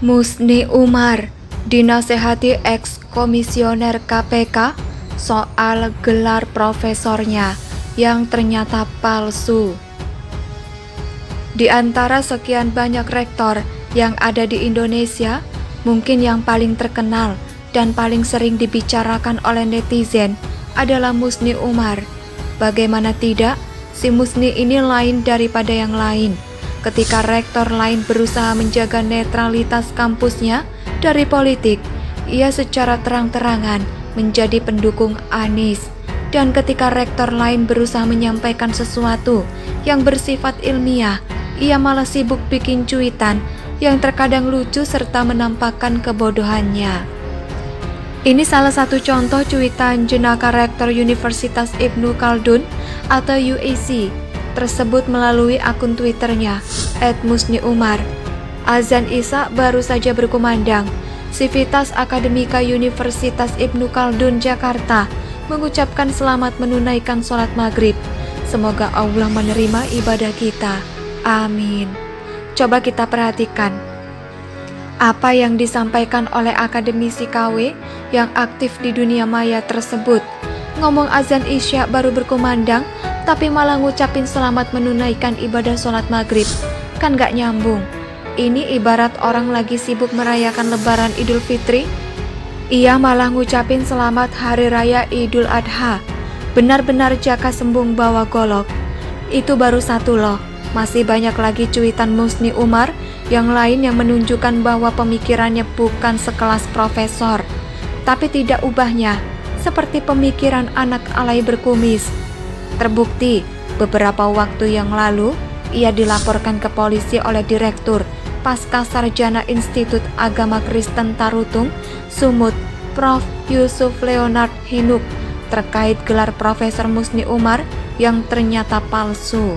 Musni Umar dinasehati eks-komisioner KPK soal gelar profesornya yang ternyata palsu. Di antara sekian banyak rektor yang ada di Indonesia, mungkin yang paling terkenal dan paling sering dibicarakan oleh netizen adalah Musni Umar. Bagaimana tidak, si Musni ini lain daripada yang lain. Ketika rektor lain berusaha menjaga netralitas kampusnya dari politik, ia secara terang-terangan menjadi pendukung Anies. Dan ketika rektor lain berusaha menyampaikan sesuatu yang bersifat ilmiah, ia malah sibuk bikin cuitan yang terkadang lucu serta menampakkan kebodohannya. Ini salah satu contoh cuitan jenaka rektor Universitas Ibnu Khaldun atau UIC tersebut melalui akun Twitternya @musniumar. Azan Isya baru saja berkumandang. Sivitas Akademika Universitas Ibnu Khaldun Jakarta mengucapkan selamat menunaikan sholat maghrib. Semoga Allah menerima ibadah kita. Amin. Coba kita perhatikan apa yang disampaikan oleh akademisi KW yang aktif di dunia maya tersebut. Ngomong azan Isya baru berkumandang, tapi malah ngucapin selamat menunaikan ibadah sholat maghrib. Kan gak nyambung. Ini ibarat orang lagi sibuk merayakan lebaran Idul Fitri, ia malah ngucapin selamat Hari Raya Idul Adha. Benar-benar jaka sembung bawa golok. Itu baru satu loh. Masih banyak lagi cuitan Musni Umar yang lain yang menunjukkan bahwa pemikirannya bukan sekelas profesor, tapi tidak ubahnya, seperti pemikiran anak alay berkumis. Terbukti, beberapa waktu yang lalu, ia dilaporkan ke polisi oleh Direktur Pasca Sarjana Institut Agama Kristen Tarutung, Sumut, Prof. Yusuf Leonard Hinuk, terkait gelar Profesor Musni Umar yang ternyata palsu.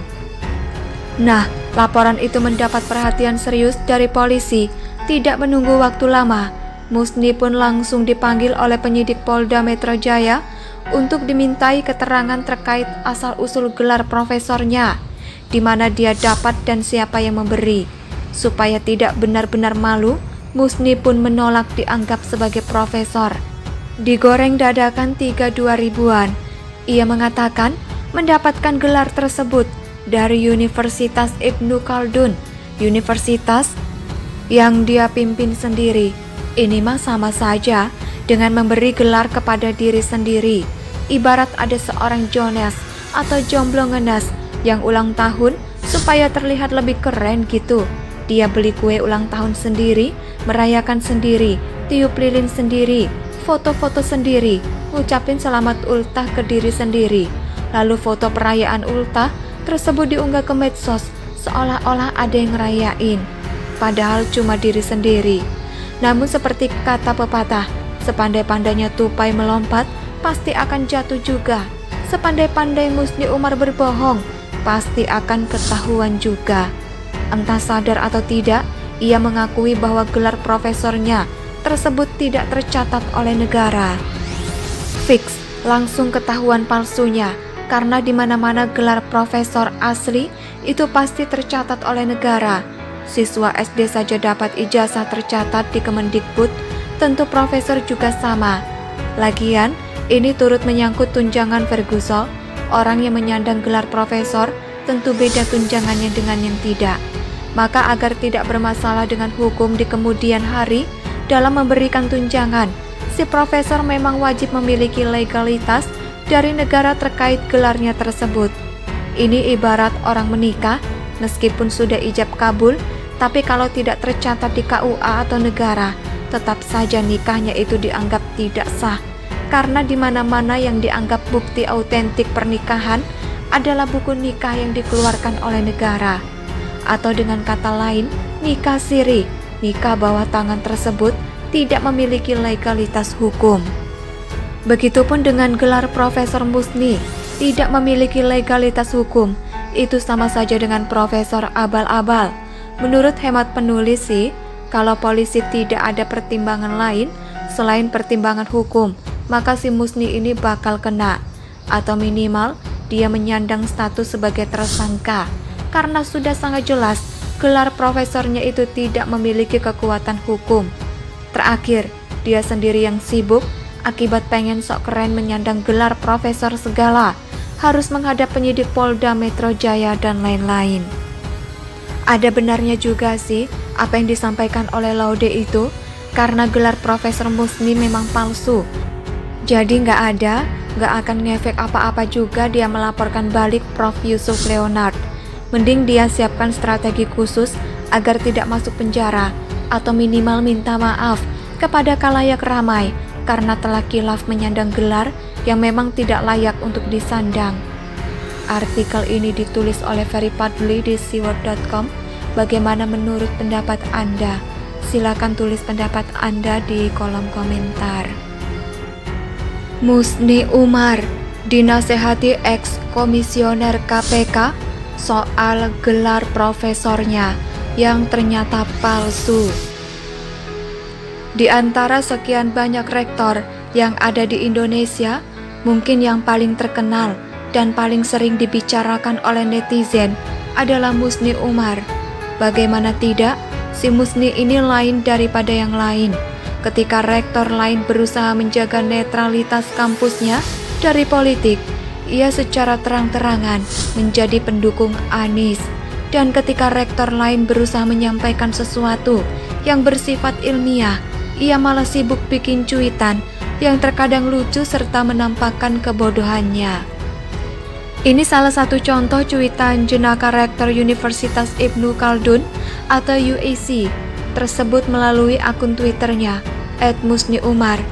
Nah, laporan itu mendapat perhatian serius dari polisi. Tidak menunggu waktu lama, Musni pun langsung dipanggil oleh penyidik Polda Metro Jaya untuk dimintai keterangan terkait asal-usul gelar profesornya, di mana dia dapat dan siapa yang memberi. Supaya tidak benar-benar malu, Musni pun menolak dianggap sebagai profesor. Digoreng dadakan 32 ribuan. Ia mengatakan mendapatkan gelar tersebut dari Universitas Ibnu Khaldun, universitas yang dia pimpin sendiri. Ini mah sama saja dengan memberi gelar kepada diri sendiri. Ibarat ada seorang Jonas atau jomblo ngenas yang ulang tahun supaya terlihat lebih keren gitu. Dia beli kue ulang tahun sendiri, merayakan sendiri, tiup lilin sendiri, foto-foto sendiri, ngucapin selamat ultah ke diri sendiri. Lalu foto perayaan ultah tersebut diunggah ke medsos seolah-olah ada yang ngerayain, padahal cuma diri sendiri. Namun seperti kata pepatah, sepandai-pandainya tupai melompat, pasti akan jatuh juga. Sepandai-pandai Musni Umar berbohong, pasti akan ketahuan juga. Entah sadar atau tidak, ia mengakui bahwa gelar profesornya tersebut tidak tercatat oleh negara. Fix, langsung ketahuan palsunya, karena di mana-mana gelar profesor asli itu pasti tercatat oleh negara. Siswa SD saja dapat ijazah tercatat di Kemendikbud, tentu profesor juga sama. Lagian, ini turut menyangkut tunjangan Ferguson. Orang yang menyandang gelar profesor tentu beda tunjangannya dengan yang tidak. Maka agar tidak bermasalah dengan hukum di kemudian hari dalam memberikan tunjangan, si profesor memang wajib memiliki legalitas dari negara terkait gelarnya tersebut. Ini ibarat orang menikah, meskipun sudah ijab kabul, tapi kalau tidak tercatat di KUA atau negara, tetap saja nikahnya itu dianggap tidak sah. Karena di mana-mana yang dianggap bukti autentik pernikahan adalah buku nikah yang dikeluarkan oleh negara. Atau dengan kata lain, nikah siri, nikah bawah tangan tersebut tidak memiliki legalitas hukum. Begitupun dengan gelar Profesor Musni, tidak memiliki legalitas hukum. Itu sama saja dengan profesor abal-abal. Menurut hemat penulis sih, kalau polisi tidak ada pertimbangan lain selain pertimbangan hukum, maka si Musni ini bakal kena. Atau minimal, dia menyandang status sebagai tersangka. Karena sudah sangat jelas gelar profesornya itu tidak memiliki kekuatan hukum. Terakhir, dia sendiri yang sibuk akibat pengen sok keren menyandang gelar profesor segala, harus menghadap penyidik Polda Metro Jaya dan lain-lain. Ada benarnya juga sih apa yang disampaikan oleh Laude itu, karena gelar Profesor Musni memang palsu. Jadi nggak akan ngefek apa-apa juga dia melaporkan balik Prof. Yusuf Leonard. Mending dia siapkan strategi khusus agar tidak masuk penjara, atau minimal minta maaf kepada khalayak ramai karena telah khilaf menyandang gelar yang memang tidak layak untuk disandang. Artikel ini ditulis oleh Ferry Fadli di siword.com. Bagaimana menurut pendapat Anda? Silakan tulis pendapat Anda di kolom komentar. Musni Umar dinasehati ex-komisioner KPK soal gelar profesornya yang ternyata palsu. Di antara sekian banyak rektor yang ada di Indonesia, mungkin yang paling terkenal dan paling sering dibicarakan oleh netizen adalah Musni Umar. Bagaimana tidak, si Musni ini lain daripada yang lain. Ketika rektor lain berusaha menjaga netralitas kampusnya dari politik, ia secara terang-terangan menjadi pendukung Anies. Dan ketika rektor lain berusaha menyampaikan sesuatu yang bersifat ilmiah, ia malah sibuk bikin cuitan yang terkadang lucu serta menampakkan kebodohannya. Ini salah satu contoh cuitan jenaka Rektor Universitas Ibnu Khaldun atau UIC tersebut melalui akun Twitternya @musniumar.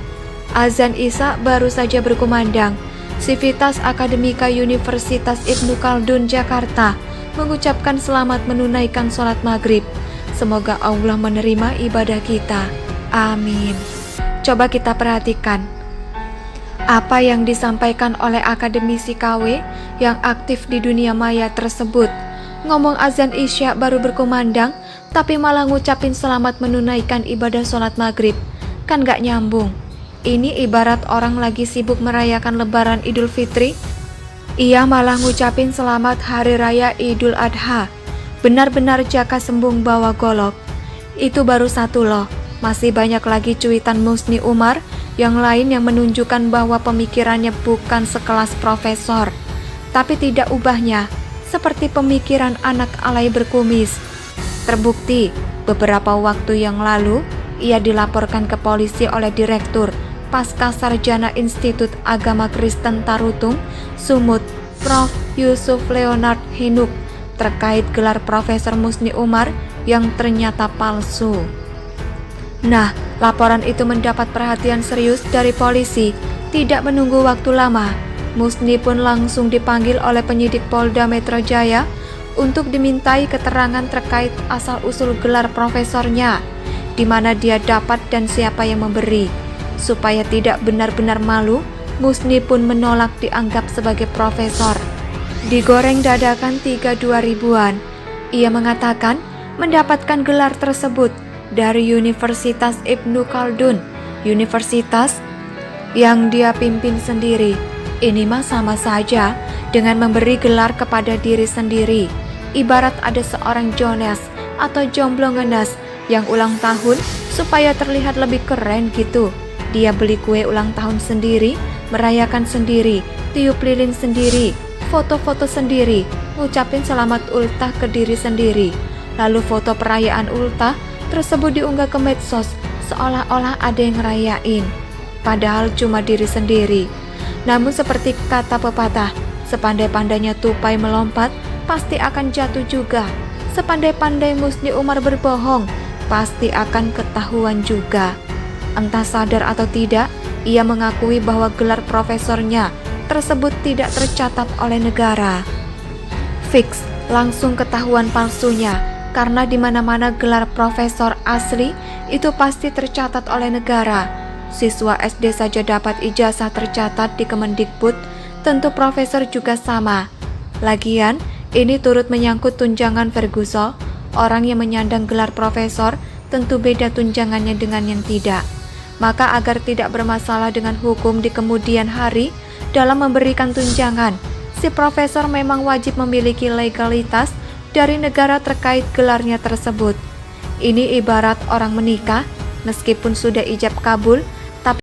Azan Isya baru saja berkumandang. Sivitas Akademika Universitas Ibnu Khaldun Jakarta mengucapkan selamat menunaikan sholat maghrib. Semoga Allah menerima ibadah kita. Amin. Coba kita perhatikan apa yang disampaikan oleh akademisi KW yang aktif di dunia maya tersebut. Ngomong azan Isya baru berkumandang, tapi malah ngucapin selamat menunaikan ibadah sholat maghrib. Kan gak nyambung. Ini ibarat orang lagi sibuk merayakan lebaran Idul Fitri, ia malah ngucapin selamat Hari Raya Idul Adha. Benar-benar jaka sembung bawa golok. Itu baru satu loh. Masih banyak lagi cuitan Musni Umar yang lain yang menunjukkan bahwa pemikirannya bukan sekelas profesor, tapi tidak ubahnya, seperti pemikiran anak alay berkumis. Terbukti, beberapa waktu yang lalu, ia dilaporkan ke polisi oleh Direktur Pasca Sarjana Institut Agama Kristen Tarutung, Sumut, Prof. Yusuf Leonard Hinuk, terkait gelar Profesor Musni Umar yang ternyata palsu. Nah, laporan itu mendapat perhatian serius dari polisi. Tidak menunggu waktu lama, Musni pun langsung dipanggil oleh penyidik Polda Metro Jaya untuk dimintai keterangan terkait asal-usul gelar profesornya, di mana dia dapat dan siapa yang memberi. Supaya tidak benar-benar malu, Musni pun menolak dianggap sebagai profesor. Digoreng dadakan 32 ribuan. Ia mengatakan mendapatkan gelar tersebut dari Universitas Ibnu Khaldun, universitas yang dia pimpin sendiri. Ini mah sama saja dengan memberi gelar kepada diri sendiri. Ibarat ada seorang Jonas atau jomblo ngenes yang ulang tahun supaya terlihat lebih keren gitu. Dia beli kue ulang tahun sendiri, merayakan sendiri, tiup lilin sendiri, foto-foto sendiri, ngucapin selamat ultah ke diri sendiri. Lalu foto perayaan ultah tersebut diunggah ke medsos seolah-olah ada yang ngerayain, padahal cuma diri sendiri. Namun seperti kata pepatah, sepandai-pandainya tupai melompat pasti akan jatuh juga. Sepandai-pandai Musni Umar berbohong pasti akan ketahuan juga. Entah sadar atau tidak, ia mengakui bahwa gelar profesornya tersebut tidak tercatat oleh negara. Fix, langsung ketahuan palsunya. Karena di mana-mana gelar profesor asli itu pasti tercatat oleh negara. Siswa SD saja dapat ijazah tercatat di Kemendikbud, tentu profesor juga sama. Lagian, ini turut menyangkut tunjangan Ferguson. Orang yang menyandang gelar profesor tentu beda tunjangannya dengan yang tidak. Maka agar tidak bermasalah dengan hukum di kemudian hari dalam memberikan tunjangan, si profesor memang wajib memiliki legalitas dari negara terkait gelarnya tersebut. Ini ibarat orang menikah, meskipun sudah ijab kabul,